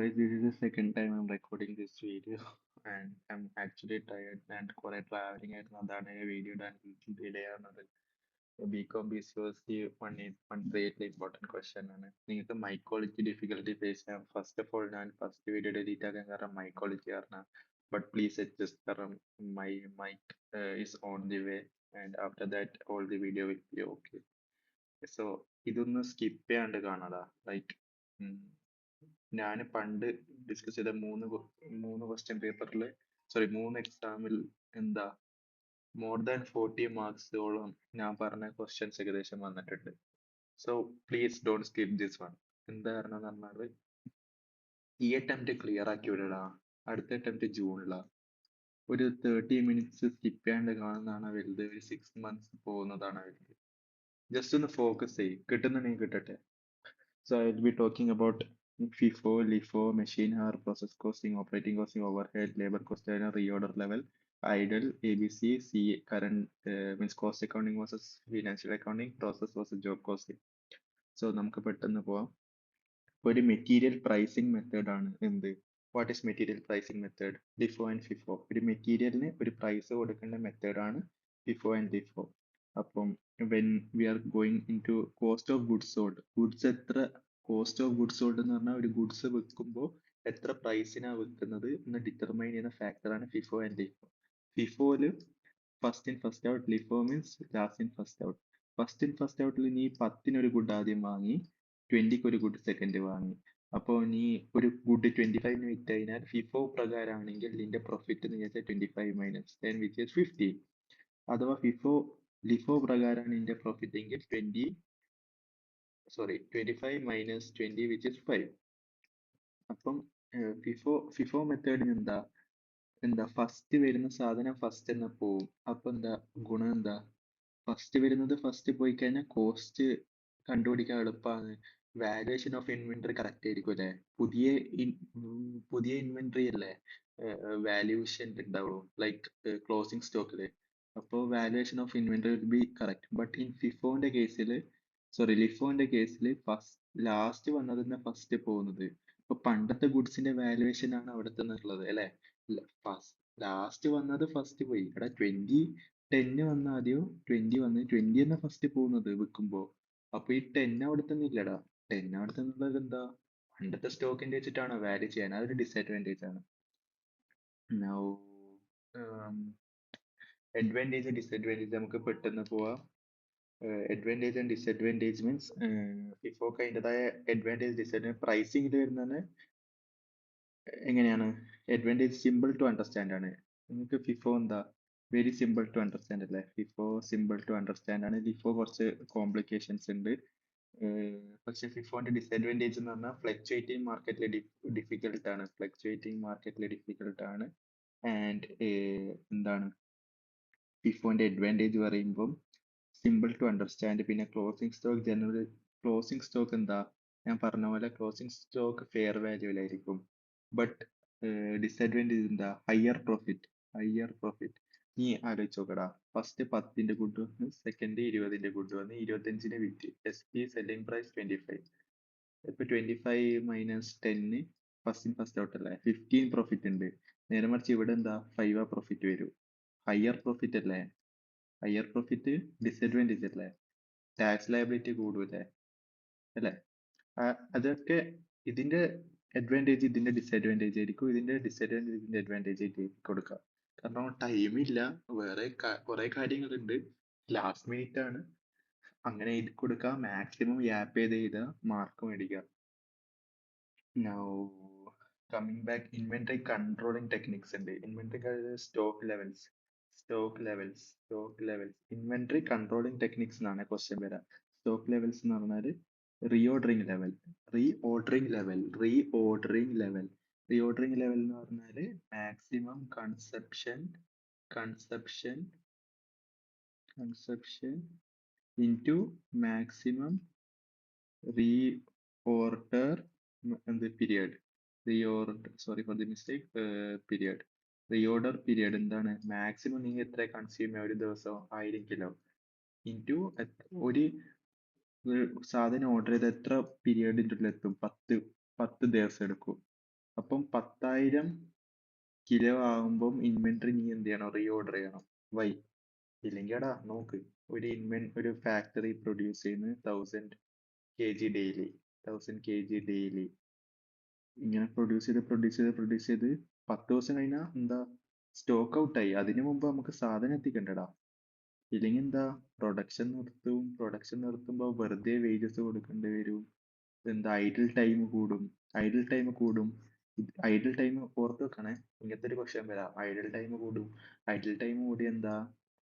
guys, this is the second time I'm recording this video and I'm actually tired and കുറെ traveling ആയിരുന്നു അതാണ് video ഇടാൻ delay ആവുന്നത്. BCom B C S C one create important question ആണ്. നിങ്ങൾക്ക് mic quality difficulty face ചെയ്യാം. First of all ഞാൻ first video delete ആക്കാൻ കാരണം മൈക്ക് ക്വാളിറ്റി കാരണം. ബട്ട് പ്ലീസ് അഡ്ജസ്റ്റ് കാരണം my mic is on the way and after that all the video will be okay. So ഇതൊന്ന് സ്കിപ്പ് ചെയ്യാണ്ട് കാണാടാ. ലൈക്ക് ഞാൻ പണ്ട് ഡിസ്കസ് ചെയ്ത മൂന്ന് ക്വസ്റ്റ്യൻ പേപ്പറിൽ മൂന്ന് എക്സാമിൽ എന്താ മോർ ദാൻ 40 മാർക്സോളം ഞാൻ പറഞ്ഞ ക്വസ്റ്റ്യൻസ് ഏകദേശം വന്നിട്ടുണ്ട്. So please don't skip this one. എന്താ കാരണം എന്ന് പറഞ്ഞാൽ ഈ അറ്റംപ്റ്റ് ക്ലിയർ ആക്കി വിടടാ. അടുത്ത അറ്റംപ്റ്റ് ജൂണിലാണ്. ഒരു 30 മിനിറ്റ്സ് സ്കിപ്പ് ചെയ്യാണ്ട് കാണുന്നതാണ് വലുത്, ഒരു 6 മന്ത്സ് പോകുന്നതാണ് വലുത്. ജസ്റ്റ് ഒന്ന് ഫോക്കസ് ചെയ്യും, കിട്ടുന്നുണ്ടെങ്കിൽ കിട്ടട്ടെ. So I'll be talking about FIFO, LIFO, machine hour, process costing, operating costing, overhead, labor cost and reorder level, idle, ABC, current means cost accounting versus financial accounting, process versus job costing. So നമുക്ക് പെട്ടെന്ന് പോവാം. ഒരു material pricing method ആണ് എന്ത്? What is material pricing method? LIFO and FIFO. ഒരു മെറ്റീരിയലിന് ഒരു price കൊടുക്കേണ്ട മെത്തേഡാണ് ഫിഫോ ആൻഡ് ലിഫോ. അപ്പം when we are going into cost of goods sold, goods എത്ര കോസ്റ്റ് ഓഫ് ഗുഡ്സ് സോൾഡ് എന്ന് പറഞ്ഞാൽ ഒരു ഗുഡ്സ് വിൽക്കുമ്പോൾ എത്ര പ്രൈസിനാണ് വിൽക്കുന്നത് എന്ന് ഡിറ്റർമൈൻ ചെയ്യുന്ന ഫാക്ടറാണ് ഫിഫോ ആൻഡ് ലിഫോ. ഫിഫോയില് first in first out, LIFO means last in first out. First in first ഔട്ടിൽ നീ 10 ഒരു ഗുഡ് ആദ്യം വാങ്ങി, 20 ഒരു ഗുഡ് സെക്കൻഡ് വാങ്ങി. അപ്പോൾ നീ ഒരു ഗുഡ് 25 വിറ്റ് കഴിഞ്ഞാൽ ഫിഫോ പ്രകാരമാണെങ്കിൽ നിന്റെ പ്രോഫിറ്റ് എന്ന് വെച്ചാൽ 25 മൈനസ് 10 വിച്ച് ഈസ് 15. അഥവാ ലിഫോ പ്രകാരമാണ് നിന്റെ പ്രോഫിറ്റ് എങ്കിൽ 25 മൈനസ് 20 വിച്ച് ഈസ് 5. അപ്പം ഫിഫോ മെത്തേഡിന് എന്താ ഫസ്റ്റ് വരുന്ന സാധനം ഫസ്റ്റ് തന്നെ പോവും. അപ്പൊ എന്താ ഗുണം എന്താ? ഫസ്റ്റ് വരുന്നത് ഫസ്റ്റ് പോയി കഴിഞ്ഞാൽ കോസ്റ്റ് കണ്ടുപിടിക്കാൻ എളുപ്പമാണ്. വാല്യുവേഷൻ ഓഫ് ഇൻവെന്ററി കറക്റ്റ് ആയിരിക്കും അല്ലേ? പുതിയ ഇൻവെന്ററി അല്ലേ വാല്യുവേഷൻ ഉണ്ടാവുള്ളൂ, ലൈക്ക് ക്ലോസിംഗ് സ്റ്റോക്കില്. അപ്പോൾ valuation of inventory will be correct. But in ലിഫോന്റെ കേസിൽ ഫസ്റ്റ് ലാസ്റ്റ് വന്നത് തന്നെ ഫസ്റ്റ് പോകുന്നത്. ഇപ്പൊ പണ്ടത്തെ ഗുഡ്സിന്റെ വാല്യുവേഷൻ ആണ് അവിടെ തന്നെ ഉള്ളത് അല്ലെ? ലാസ്റ്റ് വന്നത് ഫസ്റ്റ് പോയി. എടാ 10 വന്ന ആദ്യം 20 വന്ന് 20 തന്നെ ഫസ്റ്റ് പോകുന്നത് വിൽക്കുമ്പോ. അപ്പൊ ഈ 10 അവിടെ തന്നെ ഇല്ലടാ. 10 അവിടെ തന്നെ ഉള്ളത് എന്താ? പണ്ടത്തെ സ്റ്റോക്കിന്റെ വെച്ചിട്ടാണോ വാല്യൂ ചെയ്യാൻ? അതൊരു ഡിസഡ്വാൻറ്റേജ് ആണ്. നൗ അഡ്വാൻറ്റേജ് ഡിസഡ്വാൻറ്റേജ് നമുക്ക് പെട്ടെന്ന് പോവാം. അഡ്വാൻറ്റേജ് ആൻഡ് ഡിസഡ്വാൻറ്റേജ് മീൻസ് ഫിഫോക്ക് അതിൻ്റെതായ അഡ്വാൻറ്റേജ് ഡിസഡ്വാൻറ്റേജ് പ്രൈസിംഗിൽ വരുന്നത് എങ്ങനെയാണ്? അഡ്വാൻറ്റേജ് സിമ്പിൾ ടു അണ്ടർസ്റ്റാൻഡ് ആണ്. നിങ്ങൾക്ക് ഫിഫോ എന്താ വെരി സിമ്പിൾ ടു അണ്ടർസ്റ്റാൻഡ് അല്ലേ? ഫിഫോ സിമ്പിൾ ടു അണ്ടർസ്റ്റാൻഡ് ആണ്. ലിഫോ കുറച്ച് കോംപ്ലിക്കേഷൻസ് ഉണ്ട്. പക്ഷെ ഫിഫോന്റെ ഡിസഡ്വാൻറ്റേജ് എന്ന് പറഞ്ഞാൽ ഫ്ലക്ച്വേറ്റിംഗ് മാർക്കറ്റിൽ ഡിഫിക്കൽട്ട് ആണ്. ആൻഡ് എന്താണ് ഫിഫോന്റെ അഡ്വാൻറ്റേജ് പറയുമ്പോൾ സിമ്പിൾ ടു അണ്ടർസ്റ്റാൻഡ്. പിന്നെ ക്ലോസിംഗ് സ്റ്റോക്ക് എന്താ? ഞാൻ പറഞ്ഞ പോലെ ക്ലോസിംഗ് സ്റ്റോക്ക് ഫെയർ വാല്യൂലായിരിക്കും. ബട്ട് ഡിസഡ്വാൻറ്റേജ് എന്താ? Higher profit. നീ ആലോചിച്ച് നോക്കടാ. ഫസ്റ്റ് 10ന്റെ ഗുഡ് വന്ന്, സെക്കൻഡ് 20ന്റെ ഗുഡ് വന്ന്, 25ന് വിറ്റ്. SP selling price 25. ഇപ്പൊ 25 മൈനസ് 10 ഫസ്റ്റ് ഔട്ട് അല്ലേ? 15 പ്രോഫിറ്റ് ഉണ്ട്. നേരെ മറിച്ച് ഇവിടെ എന്താ? 5 പ്രോഫിറ്റ് വരും. ഹയർ പ്രോഫിറ്റ് അല്ലേ? ഹയർ പ്രോഫിറ്റ് ഡിസഡ്വാൻറ്റേജ് അല്ലേ? ടാക്സ് ലയബിലിറ്റി കൂടൂലേ അല്ലേ? അതൊക്കെ ഇതിന്റെ അഡ്വാൻറ്റേജ് ഇതിന്റെ ഡിസഡ്വാൻറ്റേജ് ആയിരിക്കും, ഇതിന്റെ ഡിസഡ്വാൻറ്റേജ് ഇതിന്റെ അഡ്വാൻറ്റേജ് ആയിട്ട് കൊടുക്കുക. കാരണം ടൈം ഇല്ല, വേറെ കുറെ കാര്യങ്ങളുണ്ട്, ലാസ്റ്റ് മിനിറ്റ് ആണ്. അങ്ങനെ എഴുതി കൊടുക്കുക, മാക്സിമം യാപ്പ് ചെയ്ത് മാർക്ക് മേടിക്കുക. Now coming back, inventory controlling techniques ഉണ്ട്. Inventory stock levels inventory controlling techniques എന്നാണ് ക്വസ്റ്റ്യൻ വരാം. സ്റ്റോക്ക് ലെവൽസ് എന്ന് പറഞ്ഞാൽ റീഓർഡറിംഗ് ലെവൽ എന്ന് പറഞ്ഞാല് maximum consumption into maximum reorder period. Reorder period എന്താണ്? മാക്സിമം നീ എത്ര കൺസ്യൂം ചെയ്യാം ഒരു ദിവസം? 1000 കിലോ ഇൻറ്റു ഒരു സാധനം ഓർഡർ ചെയ്ത് എത്ര പീരിയഡിൻ്റെ ഉള്ളിൽ എത്തും? 10 ദിവസം എടുക്കും. അപ്പം 10,000 കിലോ ആകുമ്പം ഇൻവെന്ററി നീ എന്ത് ചെയ്യണം? റീ ഓർഡർ ചെയ്യണം. വൈ? ഇല്ലെങ്കിൽ എടാ നോക്ക്, ഒരു ഫാക്ടറി പ്രൊഡ്യൂസ് ചെയ്യുന്ന 1000 kg ഡെയിലി, 1000 kg ഡെയിലി, ഇങ്ങനെ പ്രൊഡ്യൂസ് ചെയ്ത് 10 ദിവസം കഴിഞ്ഞാൽ എന്താ, സ്റ്റോക്ക് ഔട്ടായി. അതിനു മുമ്പ് നമുക്ക് സാധനം എത്തിക്കണ്ടടാ. ഇല്ലെങ്കിൽ എന്താ, പ്രൊഡക്ഷൻ നിർത്തുമ്പോൾ വെറുതെ വേജസ് കൊടുക്കേണ്ടി വരും. എന്താ, ഐഡിൽ ടൈം കൂടും. ഐഡിൽ ടൈം ഓർത്ത് വെക്കണേ. ഇങ്ങനത്തെ ഒരു ക്വസ്റ്റ്യൻ വരാം. ഐഡിൽ ടൈം കൂടി എന്താ,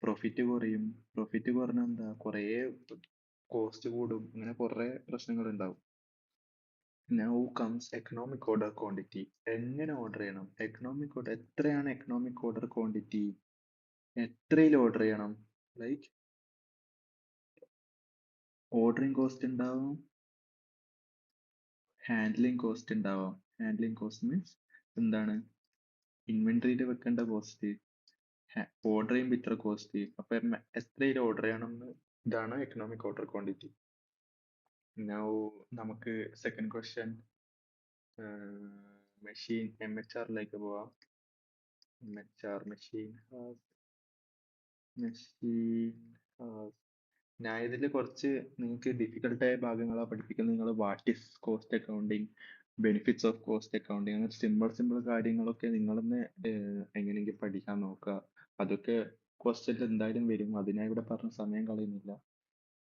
പ്രോഫിറ്റ് കുറയും. പ്രോഫിറ്റ് കുറഞ്ഞ എന്താ, കുറേ കോസ്റ്റ് കൂടും. ഇങ്ങനെ കുറേ പ്രശ്നങ്ങൾ ഉണ്ടാവും. Now comes economic order quantity. എങ്ങനെ ഓർഡർ ചെയ്യണം? എത്രയാണ് എക്കണോമിക് ഓർഡർ ക്വാണ്ടിറ്റി? എത്രയിൽ ഓർഡർ ചെയ്യണം? ലൈക്ക് ഓർഡറിങ് കോസ്റ്റ് ഉണ്ടാവും, ഹാൻഡ്ലിങ് കോസ്റ്റ് ഉണ്ടാവാം. ഹാൻഡ്ലിങ് കോസ്റ്റ് മീൻസ് എന്താണ്? ഇൻവെന്ററിയിൽ വെക്കേണ്ട കോസ്റ്റ്, ഓർഡർ ചെയ്യുമ്പോൾ ഇത്ര കോസ്റ്റ്. അപ്പൊ എത്രയിൽ ഓർഡർ ചെയ്യണം എന്ന്, ഇതാണ് എക്കണോമിക് ഓർഡർ ക്വാണ്ടിറ്റി. നൗ നമുക്ക് സെക്കൻഡ് ക്വസ്റ്റ്യൻ, മെഷീൻ MHRലേക്ക് പോവാം. മെഷീൻ ഞാൻ ഇതിൽ കുറച്ച് നിങ്ങൾക്ക് ഡിഫിക്കൽട്ടായ ഭാഗങ്ങളാണ് പഠിപ്പിക്കുന്നത്. നിങ്ങൾ what is cost accounting, benefits of cost accounting, അങ്ങനെ സിമ്പിൾ കാര്യങ്ങളൊക്കെ നിങ്ങളൊന്ന് എങ്ങനെയെങ്കിലും പഠിക്കാൻ നോക്കുക. അതൊക്കെ ക്വസ്റ്റ്യനിൽ എന്തായാലും വരും. അതിനായി ഇവിടെ പറഞ്ഞ സമയം കളയുന്നില്ല.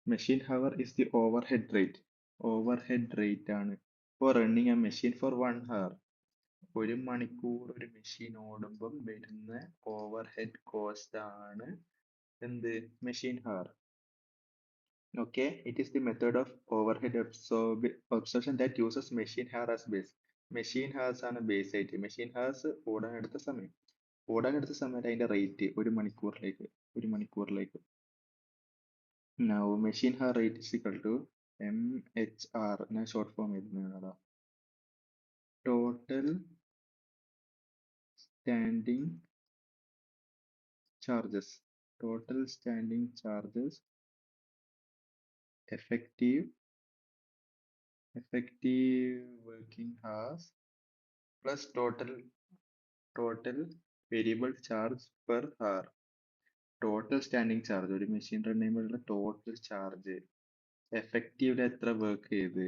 Machine hour is the overhead rate ആണ് for running a machine for 1 hour. 1 മണിക്കൂർ ഒരു മെഷീൻ ഓടുമ്പം വരുന്ന ഓവർ ഹെഡ് കോസ്റ്റ് ആണ് എന്ത്? Machine hour. Okay, it is the method of overhead absorption that uses machine hour as base. Machine hours ആണ് base ആയിട്ട്. Machine hours ഓടാനെടുത്ത സമയം അതിന്റെ റേറ്റ് ഒരു മണിക്കൂറിലേക്ക്. Now machine hour rate is equal to MHR. ഞാൻ ഷോർട്ട് ഫോം എഴുതുന്നതാണോ? Total standing charges. effective working hours plus total variable charge per hour. Total standing charge, ഒരു മെഷീൻ റൺ ചെയ്യുമ്പോഴുള്ള ടോട്ടൽ ചാർജ്, എഫക്റ്റീവില് എത്ര വർക്ക് ചെയ്ത്,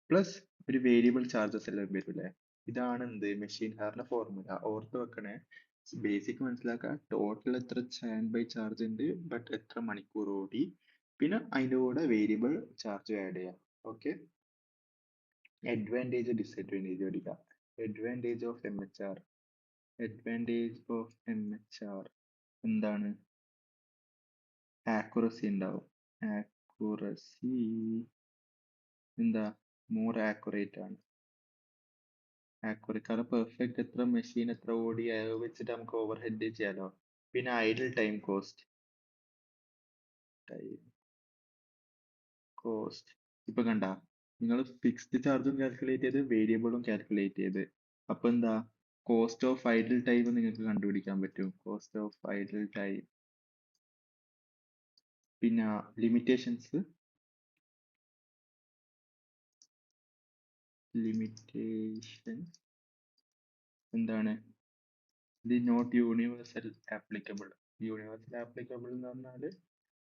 plus ഒരു variable charges എല്ലാം വരില്ലേ. ഇതാണ് എന്ത്? മെഷീൻ ഹവറിന്റെ ഫോർമുല. ഓർത്ത് വെക്കണേ, ബേസിക് മനസ്സിലാക്കുക. ടോട്ടൽ എത്ര സ്റ്റാൻഡ് ബൈ ചാർജ് ഉണ്ട്, ബട്ട് എത്ര മണിക്കൂർ ഓടി, പിന്നെ അതിൻ്റെ കൂടെ വേരിയബിൾ ചാർജ് ആഡ് ചെയ്യാം. ഓക്കെ, അഡ്വാൻറ്റേജ് ഡിസഡ്വാൻറ്റേജ് പഠിക്കാം. Advantage of M H R എന്താണ്? ആക്യുറസി ഉണ്ടാവും. ആക്യുറസി എന്താ, മോർ ആക്യുറേറ്റ് ആണ്. കാരണം പെർഫെക്റ്റ് എത്ര മെഷീൻ എത്ര ഓടി വെച്ചിട്ട് നമുക്ക് ഓവർ ഹെഡ് ചെയ്യാലോ. പിന്നെ ഐഡിൽ ടൈം കോസ്റ്റ് ഇപ്പൊ കണ്ട, നിങ്ങൾ ഫിക്സ്ഡ് ചാർജും കാൽക്കുലേറ്റ് ചെയ്ത് വേരിയബിളും കാൽക്കുലേറ്റ് ചെയ്ത്, അപ്പൊ എന്താ, കോസ്റ്റ് ഓഫ് ഐഡിൽ ടൈം നിങ്ങൾക്ക് കണ്ടുപിടിക്കാൻ പറ്റും. Cost of idle time. പിന്നെ ലിമിറ്റേഷൻ എന്താണ്? ഇത് not universal applicable. Universal applicable എന്ന് പറഞ്ഞാൽ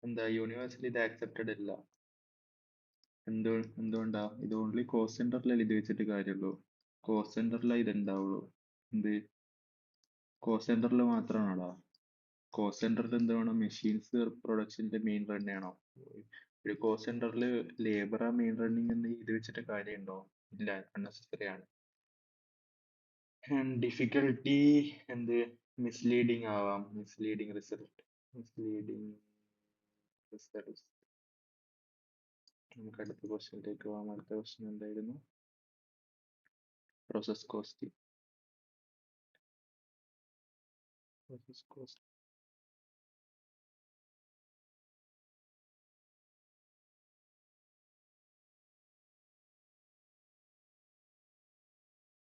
എന്താ, യൂണിവേഴ്സലി ഇത് ആക്സെപ്റ്റഡ് അല്ല. എന്തുകൊണ്ടാ? ഇത് ഓൺലി കോസ്റ്റ് സെന്ററിലല്ലേ ഇത് വെച്ചിട്ട് കാര്യമുള്ളൂ. കോസ്റ്റ് സെന്ററിലേ ഇത് ഉണ്ടാവുള്ളൂ. എന്ത്, കോസ്റ്റ് സെന്ററിൽ മാത്രമാണോടാ? കോസ്റ്റ് സെന്ററിൽ എന്ത് വേണം? മെഷീൻസ് പ്രൊഡക്ഷന്റെ മെയിൻ റൺ ആണോ? ഒരു കോസ്റ്റ് സെന്ററിൽ ലേബറാ മെയിൻ റണ്ണിങ് എന്ന് ഇത് വെച്ചിട്ട് കാര്യമുണ്ടോ? ഇല്ല, അൺനെസസറി ആണ്. ഡിഫിക്കൽട്ടി എന്ത്, മിസ്ലീഡിങ് ആവാം. Misleading result. നമുക്ക് അടുത്ത ക്വസ്റ്റ്യനിലേക്ക് പോകാം. അടുത്ത ക്വസ്റ്റ്യൻ എന്തായിരുന്നു? Process cost.